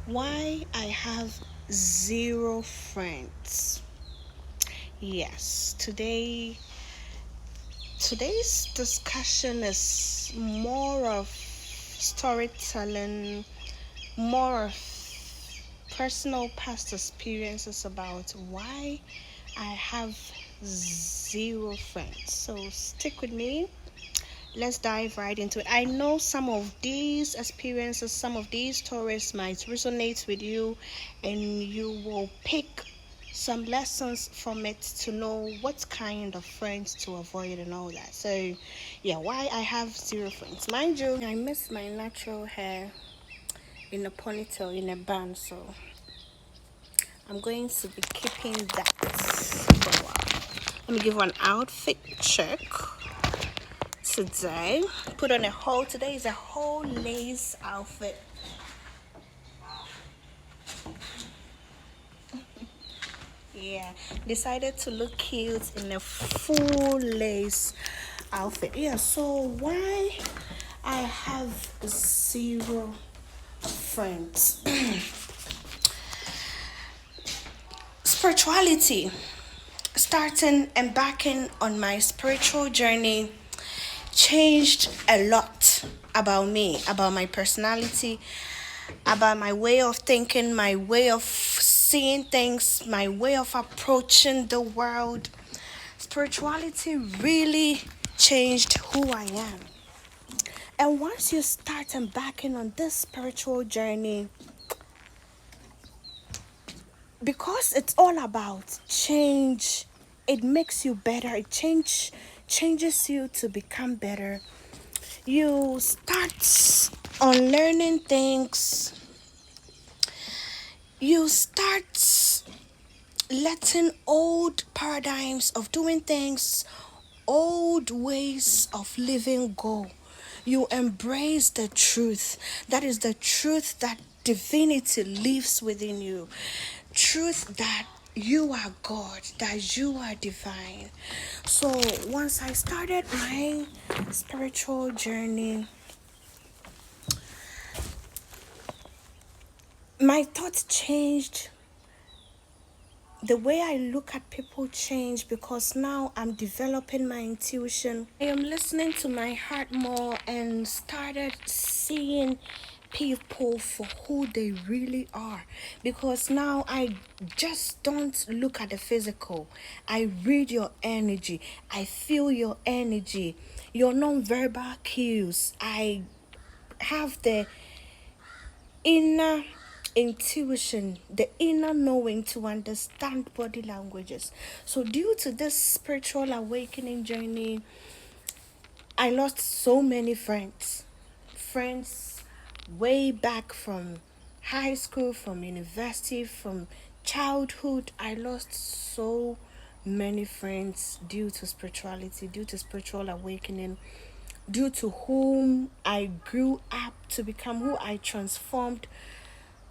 Why I have zero friends. Yes, today's discussion is more of storytelling, more of personal past experiences about why I have zero friends. So stick with me. Let's dive right into it. I know some of these experiences, some of these stories might resonate with you, and you will pick some lessons from it to know what kind of friends to avoid and all that. So, yeah, why I have zero friends. Mind you, I miss my natural hair in a ponytail, in a bun, so I'm going to be keeping that for a while. Let me give one outfit check. Today, today is a whole lace outfit. Yeah, decided to look cute in a full lace outfit. Yeah, so why I have zero friends? Spirituality. Starting embarking on my spiritual journey changed a lot about me, about my personality, about my way of thinking, my way of seeing things, my way of approaching the world. Spirituality really changed who I am. And once you start embarking on this spiritual journey, because it's all about change, it makes you better. Changes you to become better. You start on learning things. You start letting old paradigms of doing things, old ways of living go. You embrace the truth. That is the truth that divinity lives within you. Truth that you are God, that you are divine. So once I started my spiritual journey, my thoughts changed. The way I look at people changed because now I'm developing my intuition. I am listening to my heart more and started seeing people for who they really are, because now I just don't look at the physical. I read your energy. I feel your energy, your non-verbal cues. I have the inner intuition, the inner knowing to understand body languages. So, due to this spiritual awakening journey, I lost so many friends. Friends way back from high school, from university, from childhood. I lost so many friends due to spirituality, due to spiritual awakening, due to whom I grew up to become, who I transformed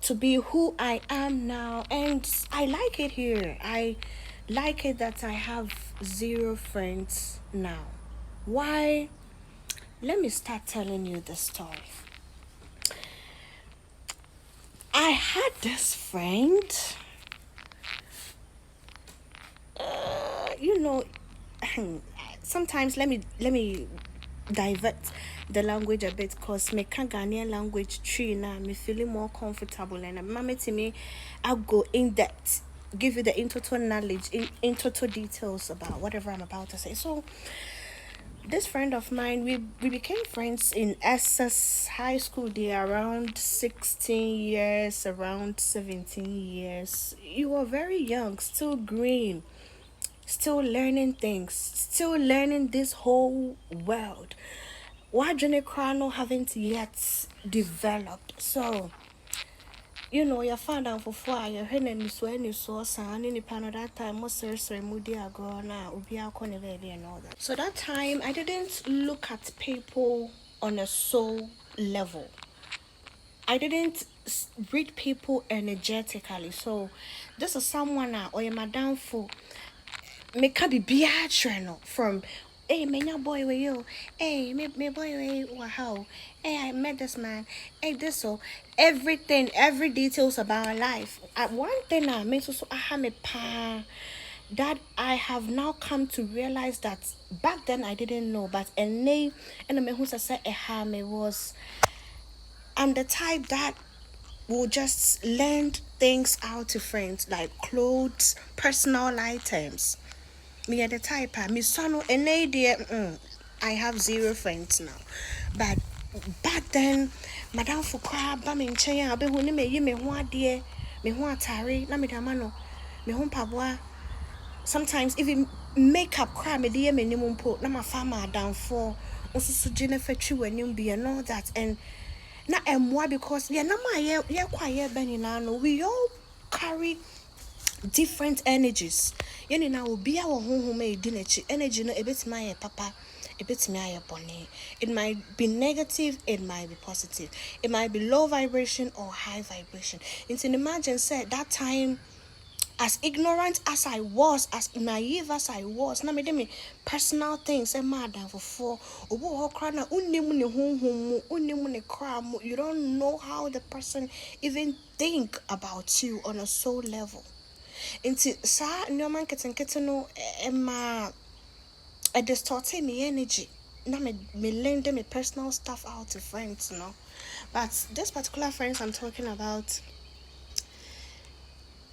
to be who I am now. And I like it here. I like it that I have zero friends now. Why? Let me start telling you the story. I had this friend, you know, sometimes let me divert the language a bit, because me can Ghanaian language tree now me feeling more comfortable, and mama to me I'll go in depth, give you the in total knowledge, in total details about whatever I'm about to say. So this friend of mine, we became friends in SS high school. They are around 16 years, around 17 years. You were very young, still green, still learning things, still learning this whole world. Wajane Krano haven't yet developed. So, you found out for fire, when and so any source, and any pan at that time, most seriously, moody ago now, Ubia Conevedi and all that. So, that time, I didn't look at people on a soul level. I didn't read people energetically. So, this is someone or a madam for make be no from Hey, me your boy with you. Hey, me boy with wow. Hey, I met this man. Hey, this so everything, every details about our life. One thing I made so I have a pa that I have now come to realize that back then I didn't know, but and they and me who said me was I'm the type that will just lend things out to friends like clothes, personal items. Me at the type me son and idea I have zero friends now. But back then Madame Fukra ba me nchen abe hu ni me yi me ho ade me ho atare na me dama no me ho mpaboa sometimes even makeup cry me dey me nim mpo na ma fa ma down for nso so gene fatwi wanim bi and all that and na emwa because yeah na ma ye quiet bani na no we all carry different energies yeni na obi a wo honhom e di nachi energy no ebetima aye papa ebetima aye bone it might be negative, it might be positive, it might be low vibration or high vibration. Into imagine say that time as ignorant as I was, as naive as I was, na me de me personal things and madam for obo ho kra na unnim ne honhom unnim ne kra mo, you don't know how the person even think about you on a soul level. Into sa nyoman keten no ma I distorted me energy. Na me lend me personal stuff out to friends, you know. But this particular friends I'm talking about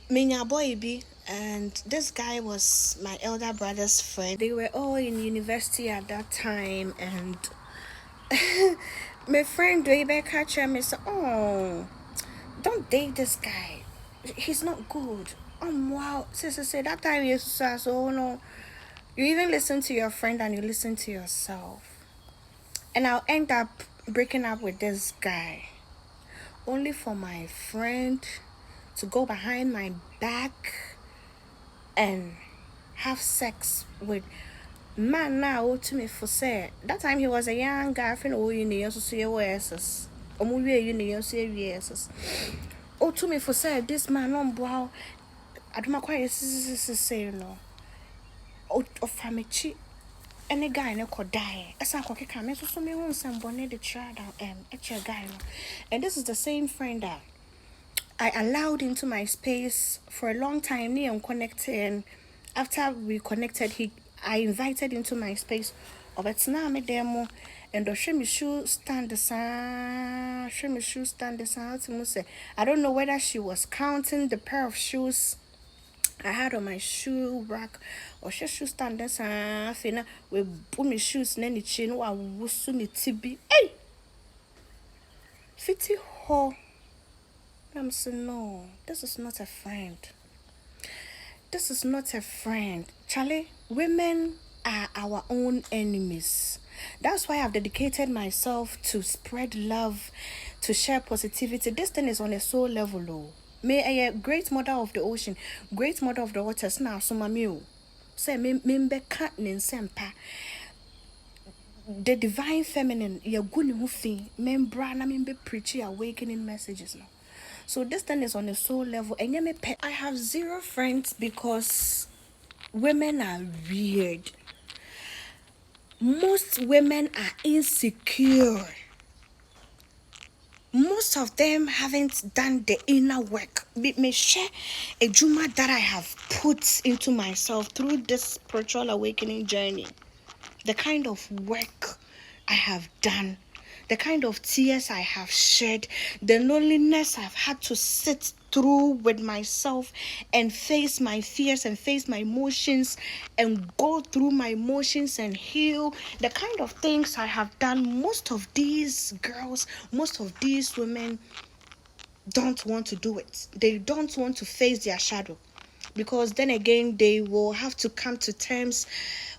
Minya boy B, and this guy was my elder brother's friend. They were all in university at that time, and my friend Rebecca me said, "Oh, don't date this guy. He's not good." Wow, sister said that time you said, "So no, you even listen to your friend and you listen to yourself." And I'll end up breaking up with this guy, only for my friend to go behind my back and have sex with man now to me for say that time he was a young guy friend oh you know so years you know so years oh to me for say this man on wow I don't quite say you know oh from chi any guy no could die as I could come so me won some bonnet the child a guy and this is the same friend that I allowed into my space for a long time. Me and connected. After we connected, I invited into my space. But now me demo and the show me shoe stand the sun. Show me shoe stand the sun. I don't know whether she was counting the pair of shoes I had on my shoe rack or she shoe stand the sun. Fina we put me shoes nani chin wa wusu me tibi. Hey, fitty ho. I'm saying, no, this is not a friend. This is not a friend. Charlie, women are our own enemies. That's why I've dedicated myself to spread love, to share positivity. This thing is on a soul level, though. May a great mother of the ocean, great mother of the waters, now, so mammy, say, member cat sempa. The divine feminine, you're good in hoofing, membra, na member preachy awakening messages now. So this thing is on a soul level. And I have zero friends because women are weird. Most women are insecure. Most of them haven't done the inner work. Me share a juma that I have put into myself through this spiritual awakening journey. The kind of work I have done, the kind of tears I have shed, the loneliness I've had to sit through with myself and face my fears and face my emotions and go through my emotions and heal, the kind of things I have done. Most of these girls, most of these women don't want to do it. They don't want to face their shadow, because then again they will have to come to terms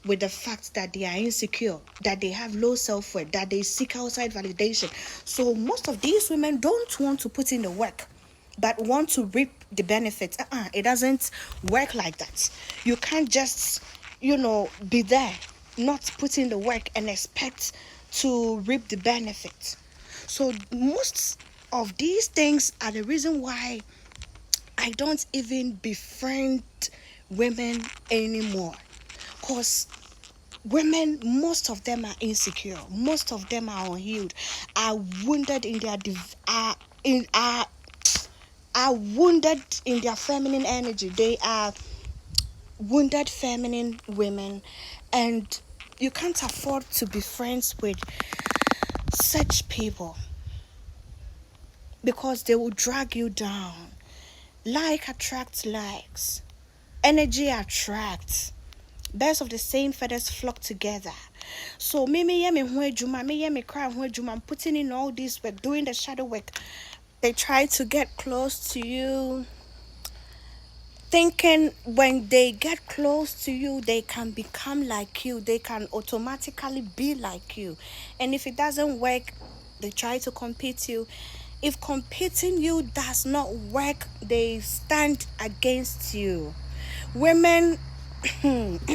with the fact that they are insecure, that they have low self-worth, that they seek outside validation. So most of these women don't want to put in the work but want to reap the benefits. It doesn't work like that. You can't just be there, not put in the work and expect to reap the benefits. So most of these things are the reason why I don't even befriend women anymore. Because Women, most of them are insecure. Most of them are unhealed. Are wounded in their are wounded in their feminine energy. They are wounded feminine women, and you can't afford to be friends with such people because they will drag you down. Like attracts likes, energy attracts. Birds of the same feathers flock together. So me yeah me ho adwuma, me yeah me cry ho adwuma. I'm putting in all this work, doing the shadow work. They try to get close to you, thinking when they get close to you, they can become like you. They can automatically be like you. And if it doesn't work, they try to compete you. If competing you does not work, they stand against you. Women women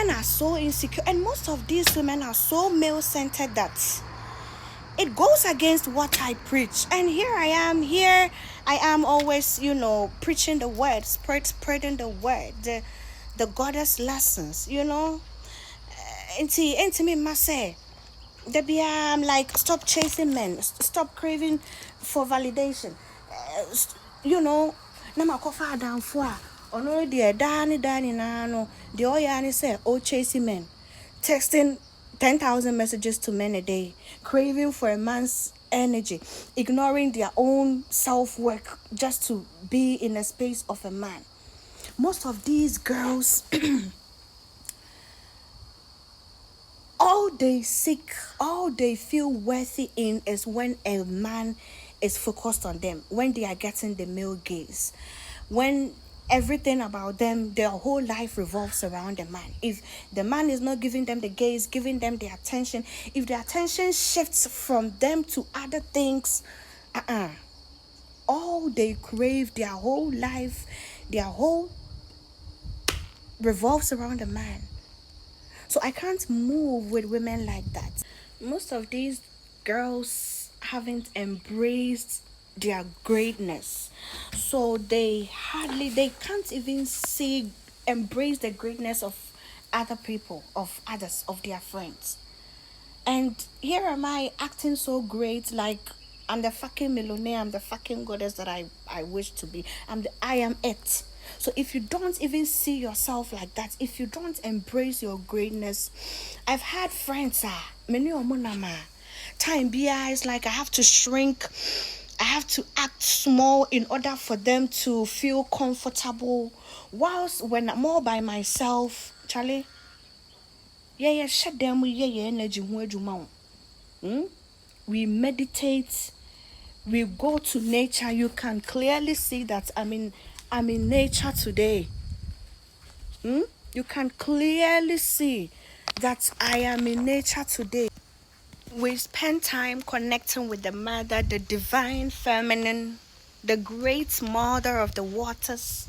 are so insecure, and most of these women are so male-centered that it goes against what I preach. And here I am always, preaching the word, spreading the word, the goddess lessons, into me must say, I'm like, stop chasing men, stop craving for validation. You know, na makofa down for ono de dani na no the oyani say oh chasing men, texting 10,000 messages to men a day, craving for a man's energy, ignoring their own self-work just to be in the space of a man. Most of these girls all they seek, all they feel worthy in is when a man is focused on them, when they are getting the male gaze, when everything about them, their whole life revolves around the man. If the man is not giving them the gaze, giving them the attention, if the attention shifts from them to other things, all they crave, their whole life, their whole revolves around the man. So I can't move with women like that. Most of these girls haven't embraced their greatness. So they can't even embrace the greatness of other people, of others, of their friends. And here am I acting so great, like I'm the fucking millionaire, I'm the fucking goddess that I wish to be. I am it. So if you don't even see yourself like that, if you don't embrace your greatness, I've had friends many omunama. Time BI is like I have to shrink, I have to act small in order for them to feel comfortable. Whilst when I'm all by myself, Charlie, yeah, shut them with yeah energy. We meditate, we go to nature. You can clearly see that I'm in nature today. You can clearly see that I am in nature today. We spend time connecting with the mother, the divine feminine, the great mother of the waters.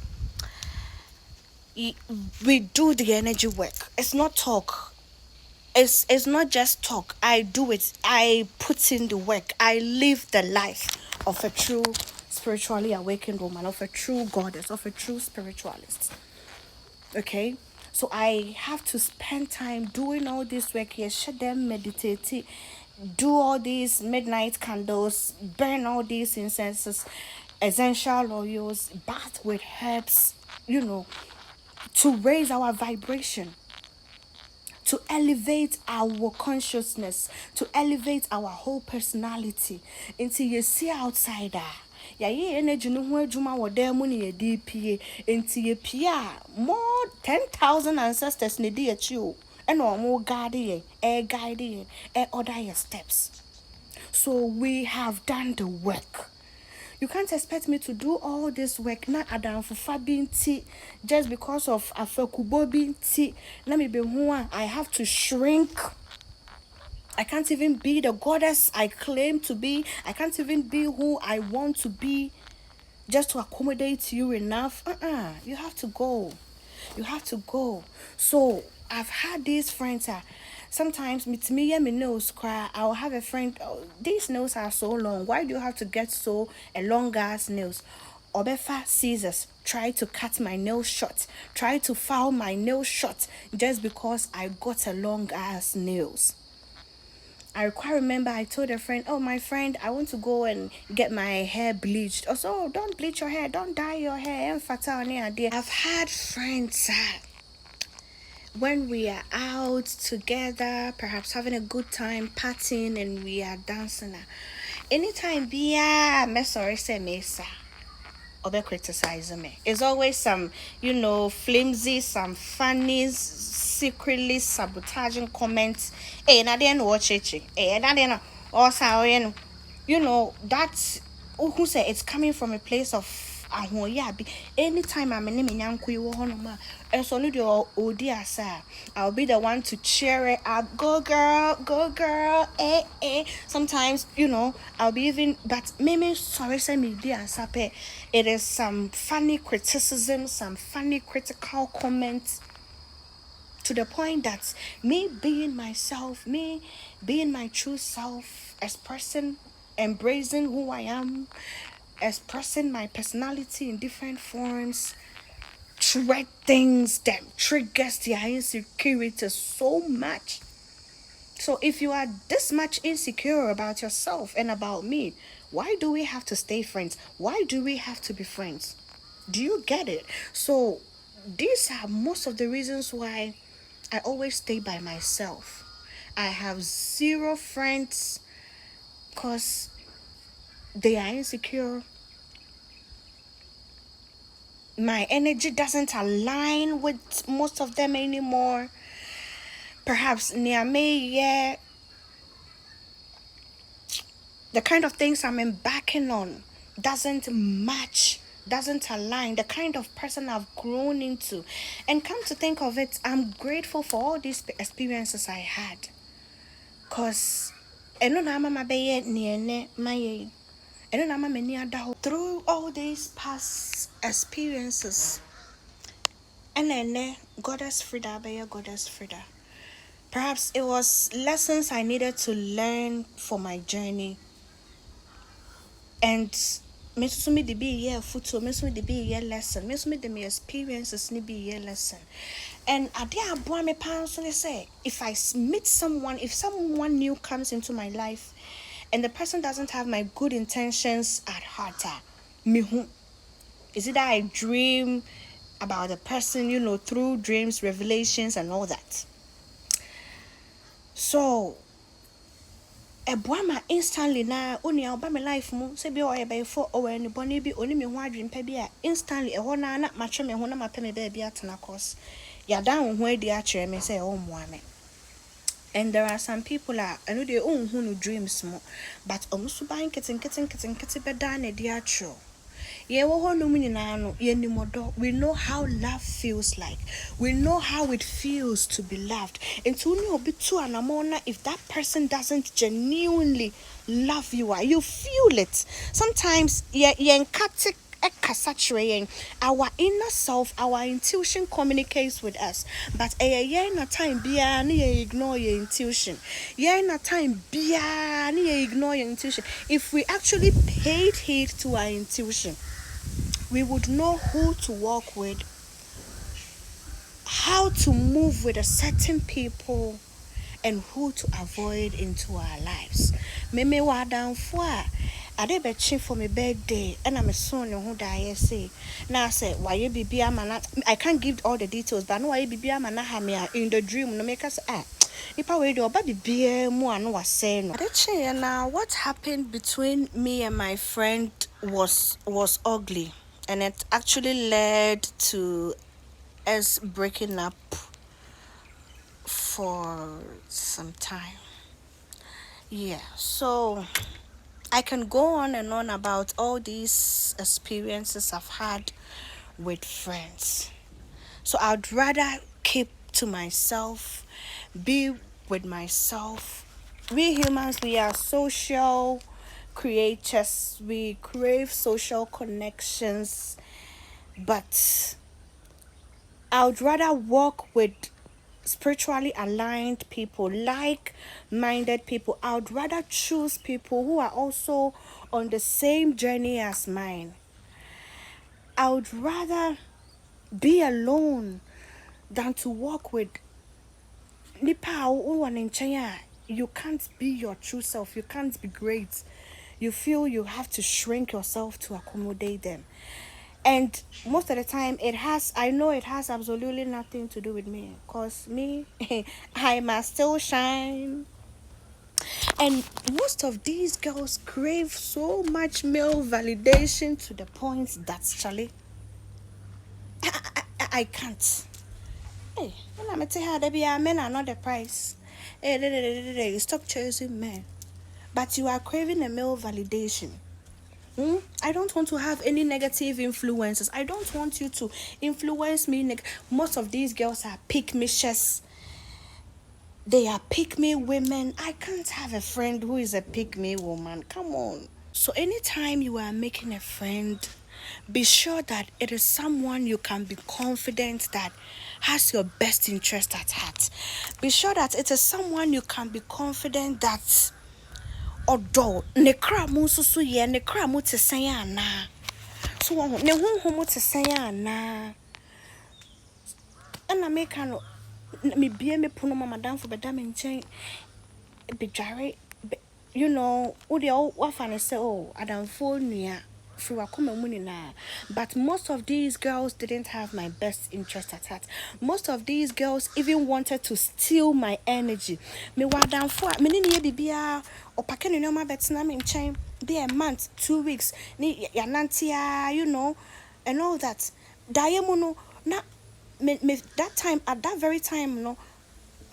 We do the energy work. It's not talk. It's not just talk. I do it. I put in the work. I live the life of a true spiritually awakened woman, of a true goddess, of a true spiritualist. Okay, so I have to spend time doing all this work here, shut them, meditate, do all these midnight candles, burn all these incenses, essential oils, bath with herbs, to raise our vibration, to elevate our consciousness, to elevate our whole personality. Until you see outsider. Yeah, energy no ho adwuma wo da mu ne yedi pie. Enti ye pie more 10,000 ancestors ne di achi o. E no mo guide ye, order your steps. So we have done the work. You can't expect me to do all this work na adam for fabinti just because of afekubo binti. Let me be who I have to shrink. I can't even be the goddess I claim to be. I can't even be who I want to be just to accommodate you enough. You have to go. You have to go. So I've had these friends sometimes me and my nails cry. I'll have a friend, oh, these nails are so long. Why do you have to get so a long ass nails? Obefa scissors, try to cut my nails short, try to file my nails short just because I got a long ass nails. I quite remember I told a friend, oh, my friend, I want to go and get my hair bleached. Also, oh, don't bleach your hair, don't dye your hair. I've had friends when we are out together, perhaps having a good time, partying, and we are dancing. Anytime, me sorry, say mesa or criticize me. It's always some, flimsy, some funny, secretly sabotaging comments. Hey, na didn't watch it. Hey, na didn't. Also, that's who say it's coming from a place of ahoyabi. Anytime I'm in Minyanku, and so I'll be the one to cheer it up. Go girl, Sometimes, I'll be even, but maybe sorry, say me dear sape. It is some funny criticism, some funny critical comments, to the point that me being myself, me being my true self, expressing, embracing who I am, expressing my personality in different forms, things that triggers their insecurity so much. So if you are this much insecure about yourself and about me, why do we have to stay friends? Why do we have to be friends? Do you get it? So these are most of the reasons why I always stay by myself. I have zero friends because they are insecure. My energy doesn't align with most of them anymore. Perhaps near me, yeah, the kind of things I'm embarking on doesn't match, doesn't align, the kind of person I've grown into. And come to think of it, I'm grateful for all these experiences I had. Because through all these past experiences, and then GoddessFreda. Perhaps it was lessons I needed to learn for my journey. And me so me de be year photo, me so me de be year lesson, me so me de me experiences ni be year lesson. And ade aboa me pan so say, if I meet someone, if someone new comes into my life and the person doesn't have my good intentions at heart, me who is it that I dream about the person, through dreams, revelations and all that. So Ebuama instantly na oni oba me life mu se bi o ye be for o any boni bi oni me ho adwen pa bi a instantly e ho na matwe me ho na mape me ba bi atena course ya dan ho adi a kire me say o moa me. And there are some people I know they own who no dreams mo, but omusu ban kitten be dan e di a true. We know how love feels like. We know how it feels to be loved. And to be too anamona, if that person doesn't genuinely love you, you feel it. Sometimes our inner self, our intuition communicates with us, but na time ignore your intuition. Na time ignore your intuition. If we actually paid heed to our intuition, we would know who to walk with, how to move with a certain people, and who to avoid into our lives. Meme wa down for I did be for my birthday, and I'm a son who die. Say now, I say why you be mana. I can't give all the details, but I know why you be mana hamia in the dream. No make us if I wait, but be more no was saying. Now, what happened between me and my friend was ugly, and it actually led to us breaking up for some time. Yeah, so I can go on and on about all these experiences I've had with friends. So I'd rather keep to myself, be with myself. We humans, we are social creatures. We crave social connections, but I would rather walk with spiritually aligned people, like-minded people. I would rather choose people who are also on the same journey as mine. I would rather be alone than to walk with nipa a you can't be your true self. You can't be great. You feel you have to shrink yourself to accommodate them. And most of the time I know it has absolutely nothing to do with me, because me I must still shine. And most of these girls crave so much male validation to the point that Charlie, I can't. Hey, when I'm tell her that men are not the price. Hey, stop chasing men. But you are craving a male validation. I don't want to have any negative influences. I don't want you to influence me. Most of these girls are pick me chess. They are pick me women. I can't have a friend who is a pick me woman. Come on. So anytime you are making a friend, be sure that it is someone you can be confident that has your best interest at heart. Be sure that it is someone you can be confident that odo ne kra mu susu ye ne kra mu te sen ana. So ne honhom mu te sen ana. And I make no me bie me puno mama dan for beda me nchen be dware, you know, wo de wo fa ne say oh adamfo nua free wakoma mu na. But most of these girls didn't have my best interest at heart. Most of these girls even wanted to steal my energy. Me wadamfo me ni ne bibia opake no ma betina me nchen be a month 2 weeks ni ya nantia, you know, and all that. Dayemu no na me that time, at that very time, no,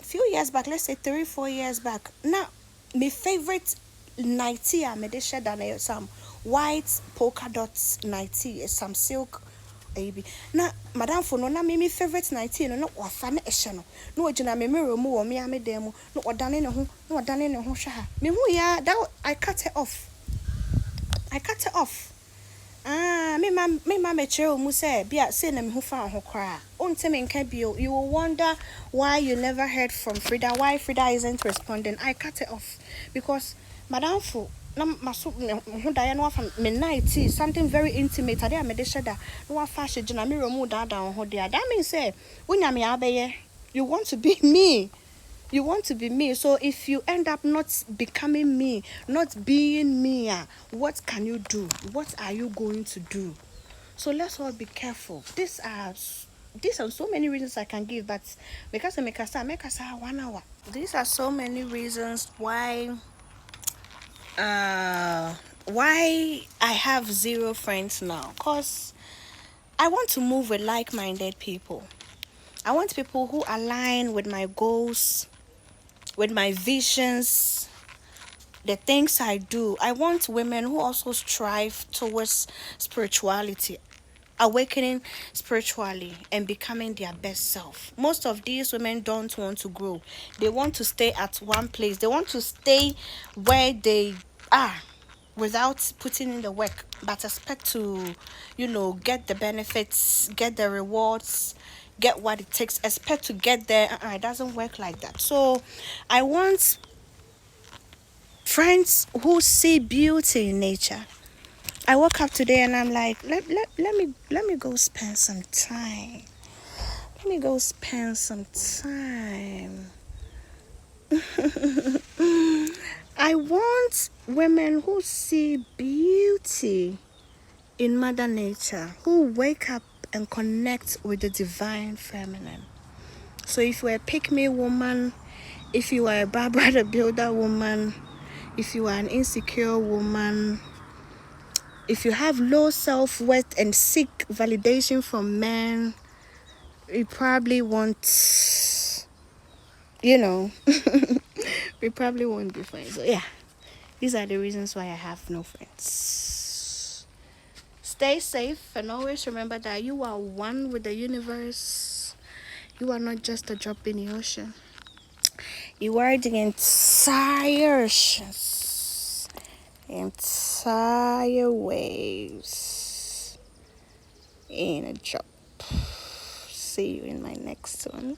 few years back, let's say 3-4 years back, now my favorite nighty I made sure that some white polka dots nighty, some silk baby. Now madam for no na me favorite nighty no wafa na ehye no no ogina me mirror mu wo me amedem no odane ne ho no odane ne ho hwa ha me hu ya that I cut it off. Me mama chere mu say bia say na me hu fa ho kra onte me nka bio. You will wonder why you never heard from Freda, why Freda isn't responding. I cut it off because madam fo na maso hu da ya no afa me night something very intimate ade amede sheda no afa hye gina me room da ho dia. That means say unya me abeye, you want to be me. You want to be me. So if you end up not becoming me, not being me, what can you do? What are you going to do? So let's all be careful. These are so many reasons I can give, but because I make us 1 hour. These are so many reasons why I have 0 friends now. Cause I want to move with like-minded people. I want people who align with my goals, with my visions, the things I do. I want women who also strive towards spirituality, awakening spiritually and becoming their best self. Most of these women don't want to grow. They want to stay at one place. They want to stay where they are without putting in the work, but expect to, you know, get the benefits, get the rewards, get what it takes, expect to get there. It doesn't work like that. So I want friends who see beauty in nature. I woke up today and I'm like, let me go spend some time. Let me go spend some time. I want women who see beauty in Mother Nature, who wake up and connect with the divine feminine. So if you are a pick-me woman, if you are a Barbara the Builder woman, if you are an insecure woman, if you have low self-worth and seek validation from men, you probably won't, you know, we probably won't be friends. So yeah, these are the reasons why I have no friends. Stay safe and always remember that you are one with the universe. You are not just a drop in the ocean. You are the entire oceans, entire waves in a drop. See you in my next one.